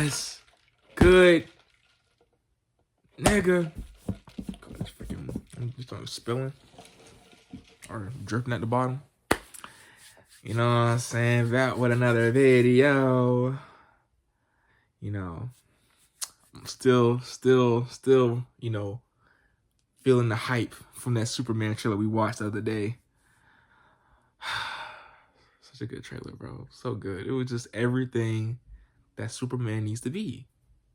was good, nigga. This freaking, I'm just spilling or dripping at the bottom. You know what I'm saying? Back with another video. You know, I'm still, you know, feeling the hype from that Superman trailer we watched the other day. Such a good trailer, bro. So good. It was just everything that Superman needs to be.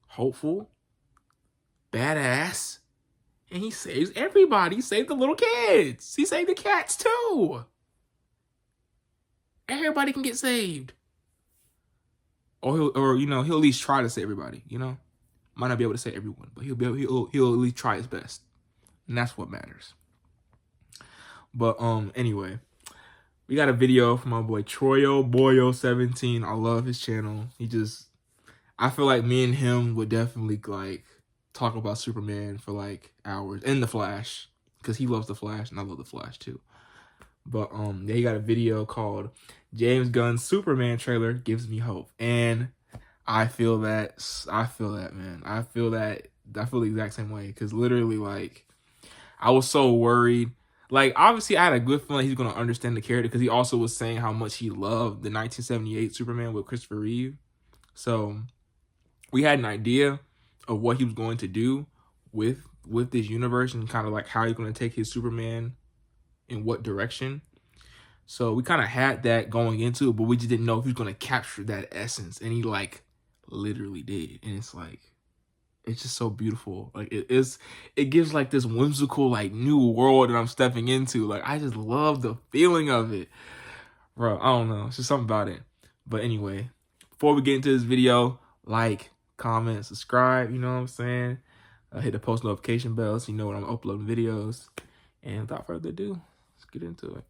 Hopeful, badass, and he saves everybody. He saved the little kids. He saved the cats too. Everybody can get saved. Or you know, he'll at least try to save everybody, you know? Might not be able to save everyone, but he'll at least try his best. And that's what matters. But anyway, we got a video from my boy Troyoboyo17. I love his channel. I feel like me and him would definitely like talk about Superman for like hours, and the Flash, because he loves the Flash and I love the Flash too. But yeah, he got a video called James Gunn's Superman trailer gives me hope. And I feel that, man. I feel the exact same way. Because literally, like, I was so worried. Like, obviously, I had a good feeling he's going to understand the character, because he also was saying how much he loved the 1978 Superman with Christopher Reeve. So we had an idea of what he was going to do with this universe, and kind of like how he's going to take his Superman in what direction. So we kind of had that going into it, but we just didn't know if he was going to capture that essence. And he like literally did. And it's like, it's just so beautiful. Like it gives like this whimsical, like new world that I'm stepping into. Like, I just love the feeling of it, bro. I don't know. It's just something about it. But anyway, before we get into this video, like, comment, subscribe, you know what I'm saying? Hit the post notification bell so you know when I'm uploading videos. And without further ado, let's get into it.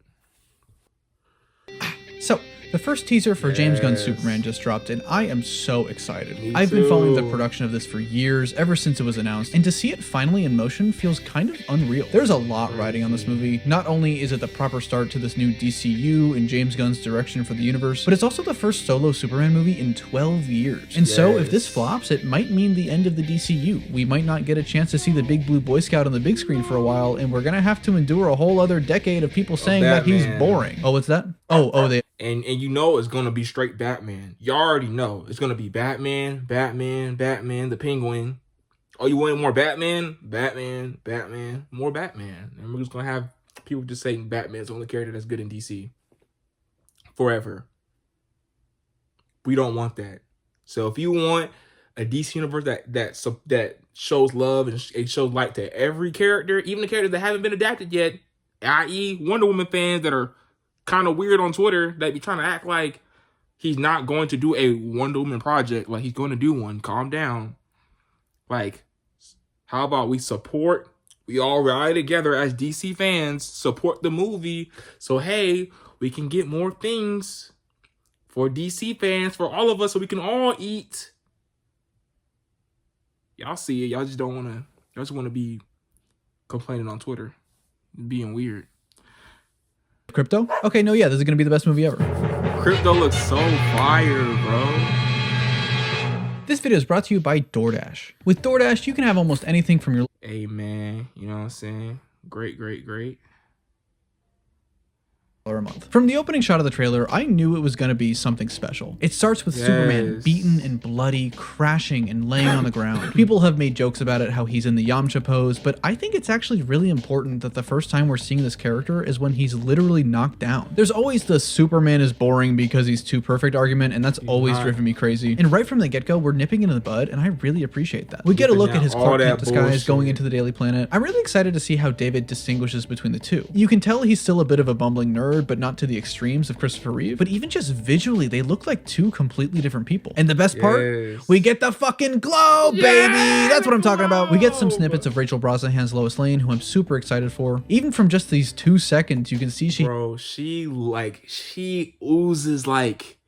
So, the first teaser for James Gunn's Superman just dropped, and I am so excited. I've been following the production of this for years, ever since it was announced, and to see it finally in motion feels kind of unreal. There's a lot riding on this movie. Not only is it the proper start to this new DCU and James Gunn's direction for the universe, but it's also the first solo Superman movie in 12 years. And so, if this flops, it might mean the end of the DCU. We might not get a chance to see the big blue Boy Scout on the big screen for a while, and we're gonna have to endure a whole other decade of people saying that he's boring. Oh, what's that? And you know it's gonna be straight Batman. You already know it's gonna be Batman, the Penguin. Oh, you want more Batman? More Batman. And we're just gonna have people just saying Batman's the only character that's good in DC forever. We don't want that. So if you want a DC universe that shows love and it shows light to every character, even the characters that haven't been adapted yet, i.e. Wonder Woman fans that are kind of weird on Twitter that be trying to act like he's not going to do a Wonder Woman project. Like, he's going to do one. Calm down. Like, how about we all rally together as DC fans, support the movie, so hey, we can get more things for DC fans, for all of us, so we can all eat. Y'all see it. Y'all just don't want to. Y'all just want to be complaining on Twitter, being weird. Crypto? Okay, no, yeah, this is gonna be the best movie ever. Crypto looks so fire, bro. This video is brought to you by DoorDash. With DoorDash, you can have almost anything from your... Hey, man, you know what I'm saying? Great. a month. From the opening shot of the trailer, I knew it was going to be something special. It starts with Superman beaten and bloody, crashing and laying on the ground. People have made jokes about it, how he's in the Yamcha pose, but I think it's actually really important that the first time we're seeing this character is when he's literally knocked down. There's always the Superman is boring because he's too perfect argument, and that's always driven me crazy. And right from the get-go, we're nipping it in the bud, and I really appreciate that. We get a look at his Clark Kent disguise going into the Daily Planet. I'm really excited to see how David distinguishes between the two. You can tell he's still a bit of a bumbling nerd, but not to the extremes of Christopher Reeve. But even just visually, they look like two completely different people. And the best part, we get the fucking glow, baby! That's what I'm talking about. We get some snippets of Rachel Brosnahan's Lois Lane, who I'm super excited for. Even from just these 2 seconds, you can see she oozes like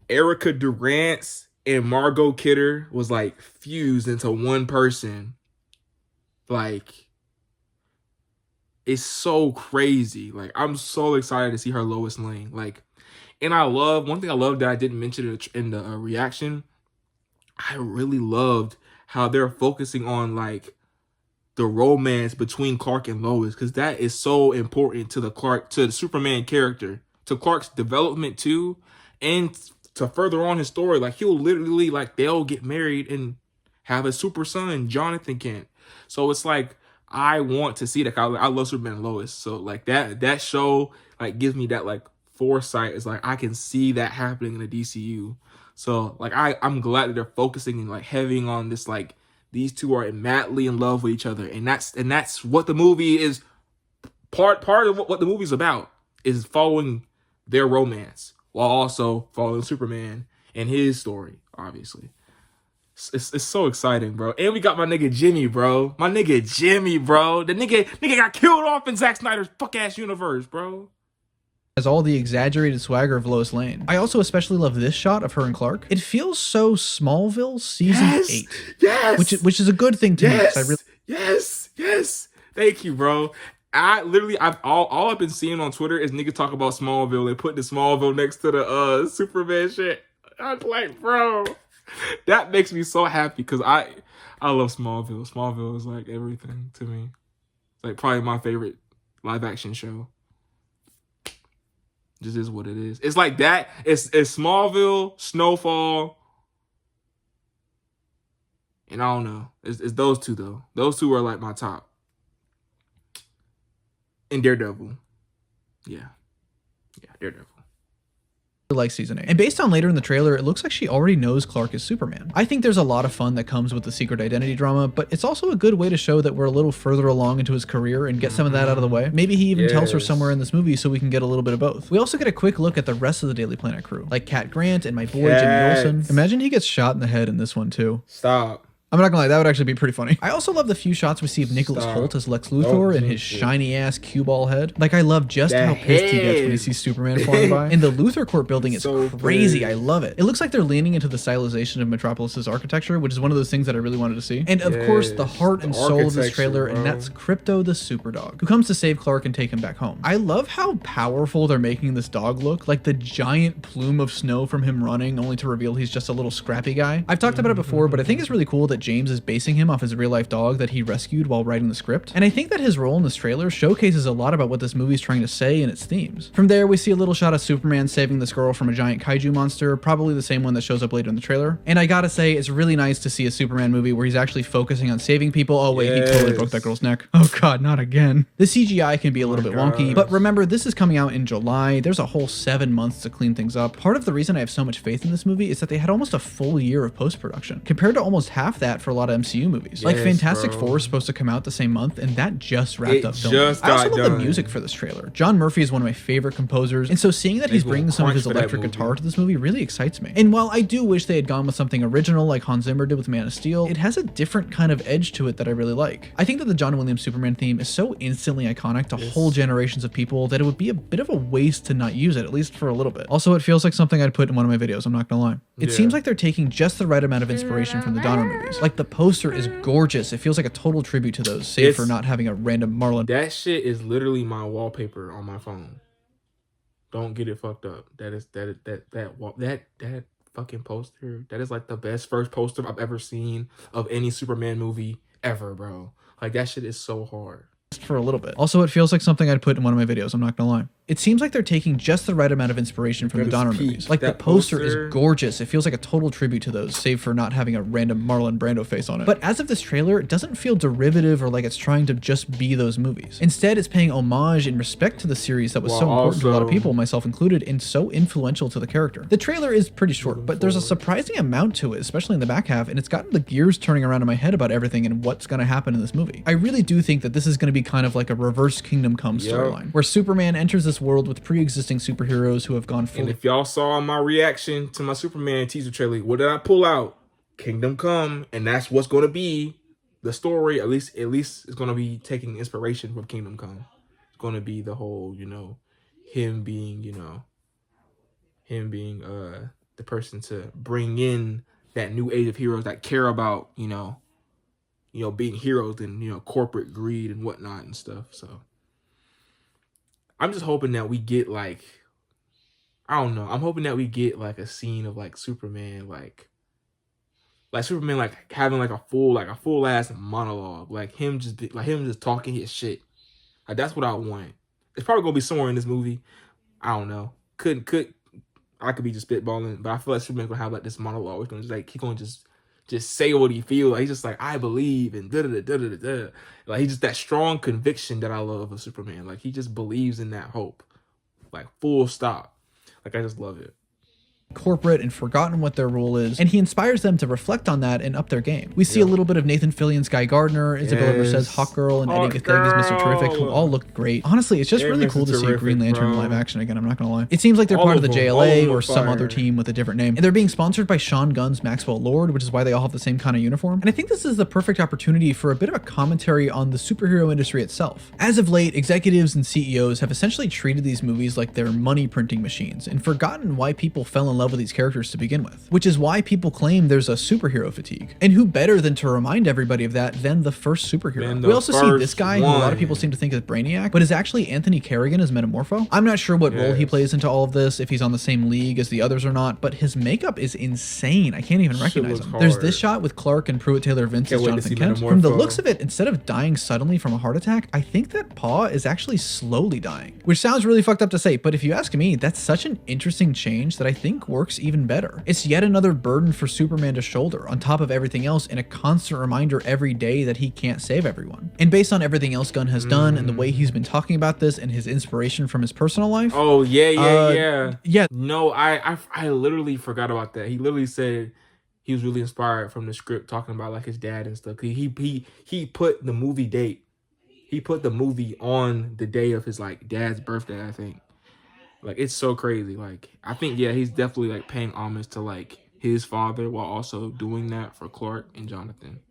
Erica Durance and Margot Kidder was like fused into one person. Like, it's so crazy. Like, I'm so excited to see her Lois Lane. Like, and I love, one thing I love that I didn't mention in the reaction, I really loved how they're focusing on like the romance between Clark and Lois, because that is so important to the Superman character, to Clark's development too, and to further on his story. Like he'll literally, like, they'll get married and have a super son, Jonathan Kent. So it's like I want to see that. I love Superman and Lois, so like that show like gives me that like foresight. It's like I can see that happening in the DCU. So like I'm glad that they're focusing and like heavy on this, like these two are madly in love with each other, and that's what the movie is. Part of what the movie's about is following their romance while also following Superman and his story. Obviously, it's so exciting, bro. And we got my nigga Jimmy, bro. My nigga Jimmy, bro. The nigga got killed off in Zack Snyder's fuck ass universe, bro. Has all the exaggerated swagger of Lois Lane. I also especially love this shot of her and Clark. It feels so Smallville season 8. Yes. Which is a good thing to me. Yes. Thank you, bro. All I've been seeing on Twitter is niggas talk about Smallville and putting the Smallville next to the Superman shit. I was like, bro, that makes me so happy because I love Smallville. Smallville is like everything to me. It's like probably my favorite live action show. Just is what it is. It's like that. It's Smallville, Snowfall, and I don't know. It's those two though. Those two are like my top. And Daredevil. Yeah, Daredevil. Like season 8. And based on later in the trailer, it looks like she already knows Clark is Superman. I think there's a lot of fun that comes with the secret identity drama, but it's also a good way to show that we're a little further along into his career and get some of that out of the way. Maybe he even tells her somewhere in this movie so we can get a little bit of both. We also get a quick look at the rest of the Daily Planet crew, like Cat Grant and my boy Jimmy Olsen. Imagine he gets shot in the head in this one too. Stop. I'm not gonna lie, that would actually be pretty funny. I also love the few shots we see of Nicholas Hoult as Lex Luthor and his shiny ass cue ball head. Like I love just how pissed he gets when he sees Superman flying by. And the Luthor Court building is so crazy. Big. I love it. It looks like they're leaning into the stylization of Metropolis's architecture, which is one of those things that I really wanted to see. And of course, the heart and soul of this trailer, and that's Crypto the Superdog, who comes to save Clark and take him back home. I love how powerful they're making this dog look, like the giant plume of snow from him running, only to reveal he's just a little scrappy guy. I've talked about it before, but I think it's really cool that James is basing him off his real life dog that he rescued while writing the script. And I think that his role in this trailer showcases a lot about what this movie's trying to say in its themes. From there, we see a little shot of Superman saving this girl from a giant kaiju monster, probably the same one that shows up later in the trailer. And I gotta say, it's really nice to see a Superman movie where he's actually focusing on saving people. Oh wait, he totally broke that girl's neck. Oh god, not again. The CGI can be a little bit wonky, but remember, this is coming out in July. There's a whole 7 months to clean things up. Part of the reason I have so much faith in this movie is that they had almost a full year of post-production, compared to almost half that for a lot of MCU movies. Like Fantastic Four is supposed to come out the same month, and that just wrapped up filming. I also love the music for this trailer. John Murphy is one of my favorite composers, and so seeing that he's bringing some of his electric guitar to this movie really excites me. And while I do wish they had gone with something original like Hans Zimmer did with Man of Steel, it has a different kind of edge to it that I really like. I think that the John Williams Superman theme is so instantly iconic to whole generations of people that it would be a bit of a waste to not use it, at least for a little bit. Also, it feels like something I'd put in one of my videos, I'm not gonna lie. It seems like they're taking just the right amount of inspiration from the Donner movies. Like the poster is gorgeous. It feels like a total tribute to those, save for not having a random Marlon. That shit is literally my wallpaper on my phone. Don't get it fucked up. That fucking poster, that is like the best first poster I've ever seen of any Superman movie ever, bro. Like that shit is so hard. For a little bit. Also, it feels like something I'd put in one of my videos, I'm not gonna lie. It seems like they're taking just the right amount of inspiration from the Donner movies. Like the poster is gorgeous. It feels like a total tribute to those, save for not having a random Marlon Brando face on it. But as of this trailer, it doesn't feel derivative or like it's trying to just be those movies. Instead, it's paying homage and respect to the series that was so important to a lot of people, myself included, and so influential to the character. The trailer is pretty short, but there's a surprising amount to it, especially in the back half, and it's gotten the gears turning around in my head about everything and what's gonna happen in this movie. I really do think that this is gonna be kind of like a reverse Kingdom Come storyline, where Superman enters this world with pre-existing superheroes who have gone fully. And if y'all saw my reaction to my Superman teaser trailer, what did I pull out? Kingdom Come, and that's what's going to be the story. At least it's going to be taking inspiration from Kingdom Come. It's going to be the whole, him being the person to bring in that new age of heroes that care about, being heroes and, corporate greed and whatnot and stuff. So I'm just hoping that we get I'm hoping that we get like a scene of like Superman, like like Superman like having like a full ass monologue, like him just talking his shit. Like that's what I want. It's probably gonna be somewhere in this movie. I don't know. I could be just spitballing, but I feel like Superman gonna have like this monologue. He's gonna just say what he feels. Like he's just like, I believe, and da da da da da da. Like he's just that strong conviction that I love of Superman. Like he just believes in that hope. Like full stop. Like I just love it. Corporate and forgotten what their role is, and he inspires them to reflect on that and up their game. We see a little bit of Nathan Fillion's Guy Gardner, Isabella Merced's Hawkgirl, and Eddie Gathega's Mr. Terrific, who all look great. Honestly, it's just really cool to see a Green Lantern in live action again, I'm not gonna lie. It seems like they're part of the JLA or some other team with a different name, and they're being sponsored by Sean Gunn's Maxwell Lord, which is why they all have the same kind of uniform. And I think this is the perfect opportunity for a bit of a commentary on the superhero industry itself. As of late, executives and CEOs have essentially treated these movies like they're money printing machines and forgotten why people fell in love with these characters to begin with, which is why people claim there's a superhero fatigue. And who better than to remind everybody of that than the first superhero? We also see this guy, who a lot of people seem to think is Brainiac, but is actually Anthony Carrigan as Metamorpho. I'm not sure what role he plays into all of this, if he's on the same league as the others or not, but his makeup is insane. I can't even recognize him. There's this shot with Clark and Pruitt Taylor Vince as Jonathan Kent. From the looks of it, instead of dying suddenly from a heart attack, I think that Paw is actually slowly dying, which sounds really fucked up to say, but if you ask me, that's such an interesting change that I think works even better. It's yet another burden for Superman to shoulder, on top of everything else, and a constant reminder every day that he can't save everyone. And based on everything else Gunn has done, and the way he's been talking about this, and his inspiration from his personal life. Oh, yeah. Yeah. No, I literally forgot about that. He literally said he was really inspired from the script, talking about like his dad and stuff. He put the movie date. He put the movie on the day of his like dad's birthday, I think. Like, it's so crazy. Like, I think, yeah, he's definitely, like, paying homage to, like, his father while also doing that for Clark and Jonathan.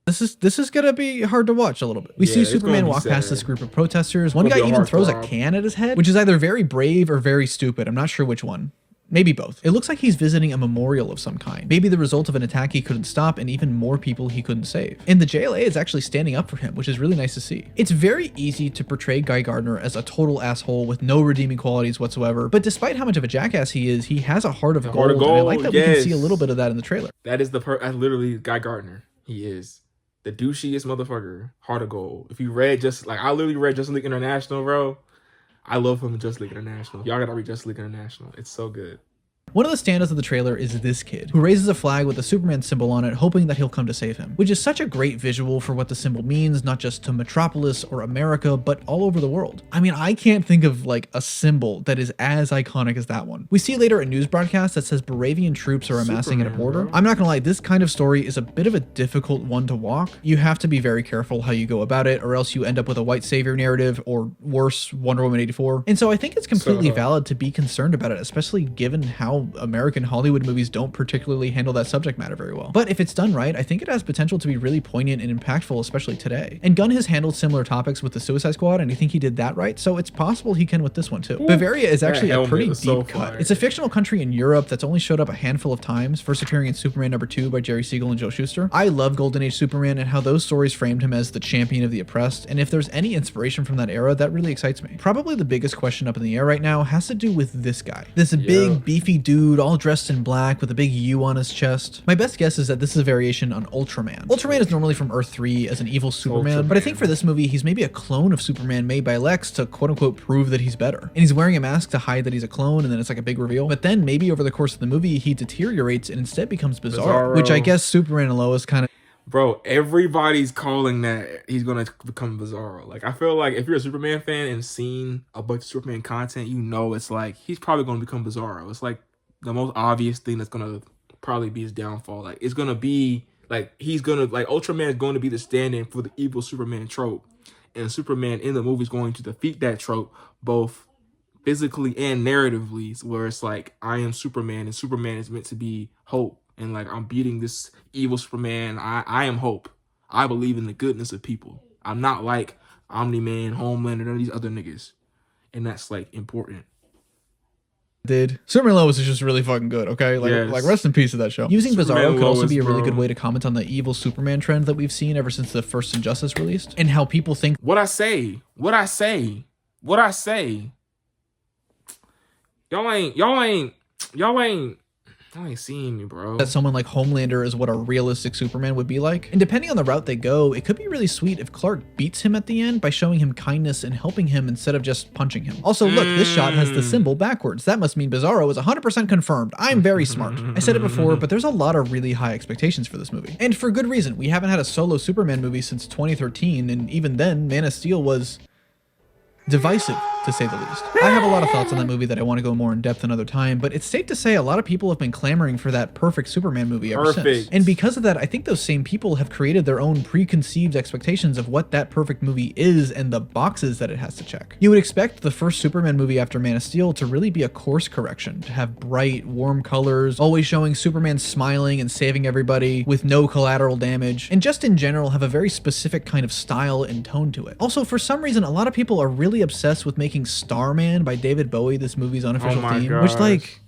This is gonna be hard to watch a little bit. We see Superman walk past this group of protesters. One guy even throws a can at his head, which is either very brave or very stupid. I'm not sure which one. Maybe both. It looks like he's visiting a memorial of some kind. Maybe the result of an attack he couldn't stop and even more people he couldn't save. And the JLA is actually standing up for him, which is really nice to see. It's very easy to portray Guy Gardner as a total asshole with no redeeming qualities whatsoever, but despite how much of a jackass he is, he has a heart of gold, and I like that we can see a little bit of that in the trailer. That is that's literally Guy Gardner. He is the douchiest motherfucker, heart of gold. If you read I literally read Justice League International, bro. I love him in Justice League International. Y'all gotta read Justice League International. It's so good. One of the standouts of the trailer is this kid, who raises a flag with a Superman symbol on it, hoping that he'll come to save him, which is such a great visual for what the symbol means, not just to Metropolis or America, but all over the world. I mean, I can't think of like a symbol that is as iconic as that one. We see later a news broadcast that says Baravian troops are amassing at a border. Bro. I'm not gonna lie, this kind of story is a bit of a difficult one to walk. You have to be very careful how you go about it, or else you end up with a white savior narrative, or worse, Wonder Woman 84. And so I think it's completely valid to be concerned about it, especially given how American Hollywood movies don't particularly handle that subject matter very well. But if it's done right, I think it has potential to be really poignant and impactful, especially today. And Gunn has handled similar topics with the Suicide Squad, and I think he did that right, so it's possible he can with this one too. Bavaria is actually a pretty deep cut. It's a fictional country in Europe that's only showed up a handful of times, first appearing in Superman #2 by Jerry Siegel and Joe Shuster. I love Golden Age Superman and how those stories framed him as the champion of the oppressed, and if there's any inspiration from that era, that really excites me. Probably the biggest question up in the air right now has to do with this guy. This big, beefy dude, all dressed in black with a big U on his chest. My best guess is that this is a variation on Ultraman. Ultraman is normally from Earth 3 as an evil Superman, but I think for this movie, he's maybe a clone of Superman made by Lex to quote-unquote prove that he's better. And he's wearing a mask to hide that he's a clone, and then it's like a big reveal. But then maybe over the course of the movie, he deteriorates and instead becomes Bizarro. Which I guess Superman and Lois kind of... Bro, everybody's calling that he's gonna become Bizarro. Like, I feel like if you're a Superman fan and seen a bunch of Superman content, you know it's like, he's probably gonna become Bizarro. It's like the most obvious thing that's gonna probably be his downfall. Like, it's gonna be like Ultraman is going to be the stand-in for the evil Superman trope, and Superman in the movie is going to defeat that trope both physically and narratively, where it's like, I am Superman and Superman is meant to be hope, and like, I'm beating this evil Superman. I am hope. I believe in the goodness of people. I'm not like Omni-Man, Homelander, none of these other niggas, and that's like important. Superman Lois is just really fucking good, okay? Like rest in peace to that show. Using Bizarro could also be a really good way to comment on the evil Superman trend that we've seen ever since the first Injustice released, and how people think what I say. Y'all ain't I ain't seeing me, bro. That someone like Homelander is what a realistic Superman would be like. And depending on the route they go, it could be really sweet if Clark beats him at the end by showing him kindness and helping him instead of just punching him. Also, look, this shot has the symbol backwards. That must mean Bizarro is 100% confirmed. I'm very smart. I said it before, but there's a lot of really high expectations for this movie. And for good reason. We haven't had a solo Superman movie since 2013, and even then, Man of Steel was divisive, to say the least. I have a lot of thoughts on that movie that I want to go more in depth another time, but it's safe to say a lot of people have been clamoring for that perfect Superman movie ever since. And because of that, I think those same people have created their own preconceived expectations of what that perfect movie is and the boxes that it has to check. You would expect the first Superman movie after Man of Steel to really be a course correction, to have bright, warm colors, always showing Superman smiling and saving everybody with no collateral damage, and just in general have a very specific kind of style and tone to it. Also, for some reason, a lot of people are really obsessed with making Starman by David Bowie this movie's unofficial theme, which, like,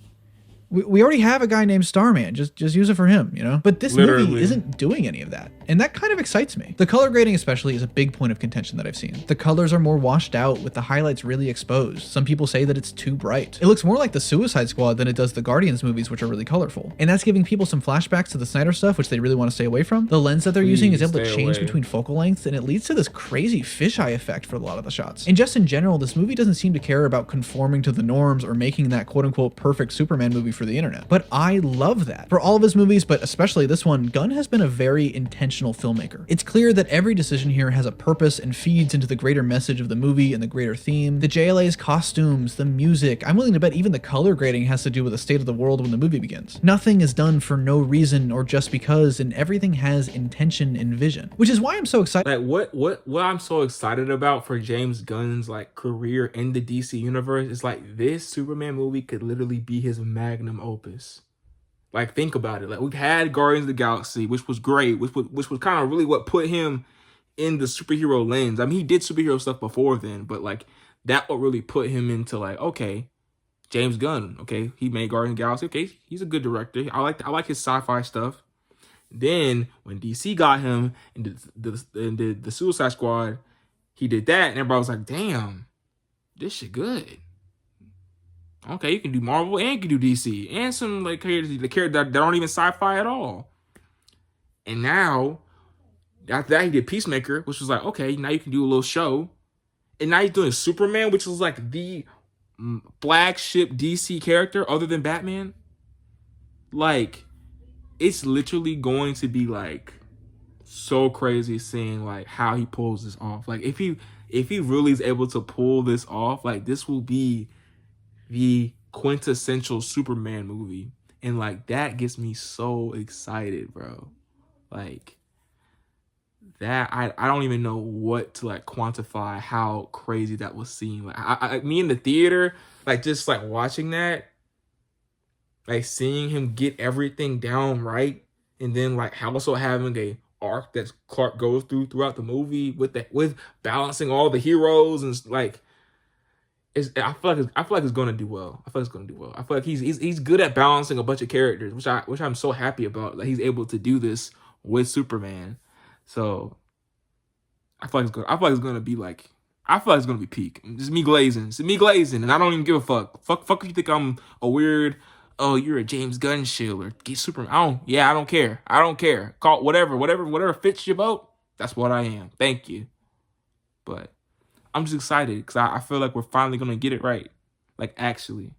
we already have a guy named Starman. Just use it for him, you know? But this movie isn't doing any of that. And that kind of excites me. The color grading especially is a big point of contention that I've seen. The colors are more washed out with the highlights really exposed. Some people say that it's too bright. It looks more like the Suicide Squad than it does the Guardians movies, which are really colorful. And that's giving people some flashbacks to the Snyder stuff, which they really want to stay away from. The lens that they're using is able to change between focal lengths, and it leads to this crazy fisheye effect for a lot of the shots. And just in general, this movie doesn't seem to care about conforming to the norms or making that quote-unquote perfect Superman movie for the internet. But I love that. For all of his movies, but especially this one, Gunn has been a very intentional filmmaker. It's clear that every decision here has a purpose and feeds into the greater message of the movie and the greater theme. The JLA's costumes, the music, I'm willing to bet even the color grading has to do with the state of the world when the movie begins. Nothing is done for no reason or just because, and everything has intention and vision, which is why I'm so excited. Like what I'm so excited about for James Gunn's like career in the DC universe is like this Superman movie could literally be his magnum opus. Like, think about it. Like, we had Guardians of the Galaxy, which was great, which was kind of really what put him in the superhero lens. I mean, he did superhero stuff before then, but like that what really put him into like, okay, James Gunn, okay, he made Guardians of the Galaxy, okay, he's a good director. I like his sci-fi stuff. Then when DC got him and the Suicide Squad, he did that, and everybody was like, damn, this shit good. Okay, you can do Marvel and you can do DC and some like characters that aren't even sci-fi at all. And now, after that, he did Peacemaker, which was like, okay, now you can do a little show. And now he's doing Superman, which was like the flagship DC character other than Batman. Like, it's literally going to be like so crazy seeing like how he pulls this off. Like, if he really is able to pull this off, like this will be the quintessential Superman movie. And like that gets me so excited, bro. Like that, I don't even know what to like quantify how crazy that was seen. Like I me in the theater, like just like watching that, like seeing him get everything down right, and then like also having a arc that Clark goes throughout the movie with balancing all the heroes and like. I feel like it's gonna do well. I feel like he's good at balancing a bunch of characters, which I'm so happy about. Like he's able to do this with Superman. So I feel like it's gonna be peak. It's me glazing, and I don't even give a fuck. Fuck if you think I'm a weird. Oh, you're a James Gunn shill or get Superman. I don't care. Call whatever fits your boat. That's what I am. Thank you, but. I'm just excited because I feel like we're finally going to get it right. Like, actually.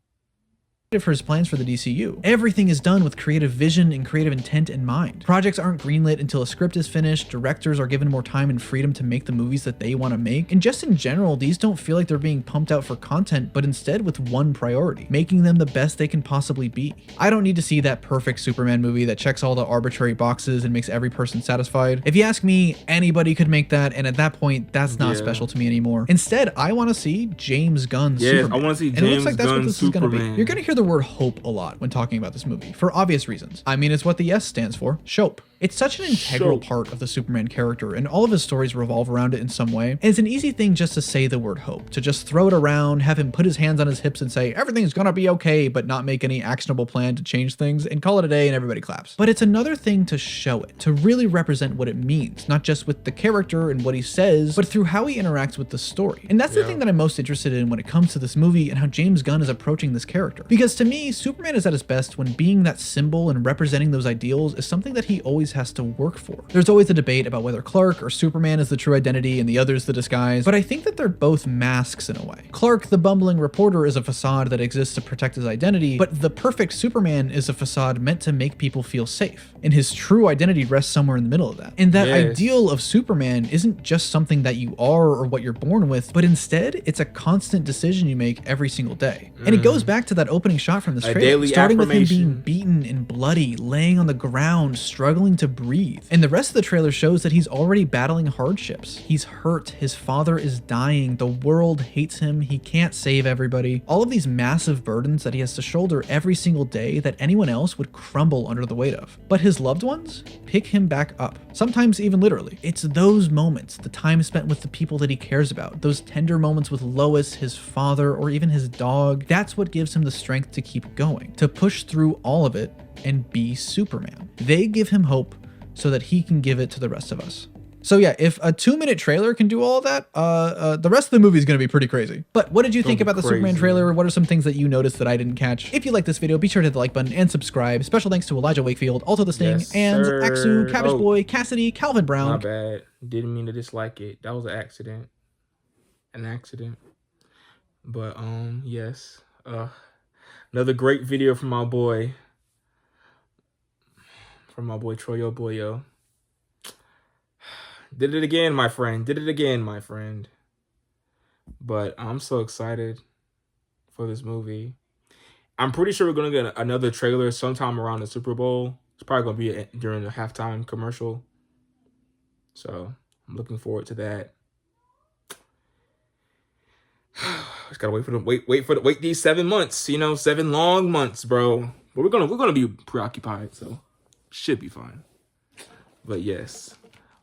For his plans for the DCU. Everything is done with creative vision and creative intent in mind. Projects aren't greenlit until a script is finished, directors are given more time and freedom to make the movies that they want to make, and just in general, these don't feel like they're being pumped out for content, but instead with one priority, making them the best they can possibly be. I don't need to see that perfect Superman movie that checks all the arbitrary boxes and makes every person satisfied. If you ask me, anybody could make that, and at that point, that's not special to me anymore. Instead, I want to see James Gunn Superman. I want to see and it looks like that's what this is going to be. You're going to hear the word hope a lot when talking about this movie, for obvious reasons. I mean, it's what the S stands for, Shope. It's such an integral part of the Superman character, and all of his stories revolve around it in some way. And it's an easy thing just to say the word hope, to just throw it around, have him put his hands on his hips and say, everything's gonna be okay, but not make any actionable plan to change things, and call it a day and everybody claps. But it's another thing to show it, to really represent what it means, not just with the character and what he says, but through how he interacts with the story. And that's the thing that I'm most interested in when it comes to this movie and how James Gunn is approaching this character. Because to me, Superman is at his best when being that symbol and representing those ideals is something that he always has to work for. There's always a debate about whether Clark or Superman is the true identity and the other's the disguise, but I think that they're both masks in a way. Clark, the bumbling reporter, is a facade that exists to protect his identity, but the perfect Superman is a facade meant to make people feel safe. And his true identity rests somewhere in the middle of that. And that ideal of Superman isn't just something that you are or what you're born with, but instead it's a constant decision you make every single day. And it goes back to that opening shot from this trailer, starting with him being beaten and bloody, laying on the ground, struggling to breathe. And the rest of the trailer shows that he's already battling hardships. He's hurt, his father is dying, the world hates him, he can't save everybody. All of these massive burdens that he has to shoulder every single day that anyone else would crumble under the weight of. But his loved ones pick him back up, sometimes even literally. It's those moments, the time spent with the people that he cares about, those tender moments with Lois, his father, or even his dog, that's what gives him the strength to keep going, to push through all of it and be Superman. They give him hope so that he can give it to the rest of us. So yeah, if a 2-minute trailer can do all of that, the rest of the movie is going to be pretty crazy. But what did you think about the Superman trailer? What are some things that you noticed that I didn't catch? If you like this video, be sure to hit the like button and subscribe. Special thanks to Elijah Wakefield, Also the Sting, and Axu, Cabbage Boy, Cassidy, Calvin Brown. My bad. Didn't mean to dislike it. That was an accident. But yes. Another great video from my boy. Troyoboyo. Did it again, my friend. But I'm so excited for this movie. I'm pretty sure we're going to get another trailer sometime around the Super Bowl. It's probably going to be during the halftime commercial. So I'm looking forward to that. Just gotta wait these 7 months, 7 long months, bro. But we're gonna be preoccupied, so should be fine. But yes,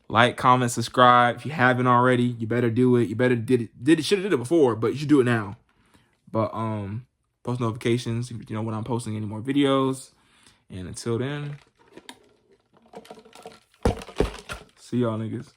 like, comment, subscribe. If you haven't already, you better do it. You better should have did it before, but you should do it now. But post notifications if you know when I'm posting any more videos. And until then, see y'all niggas.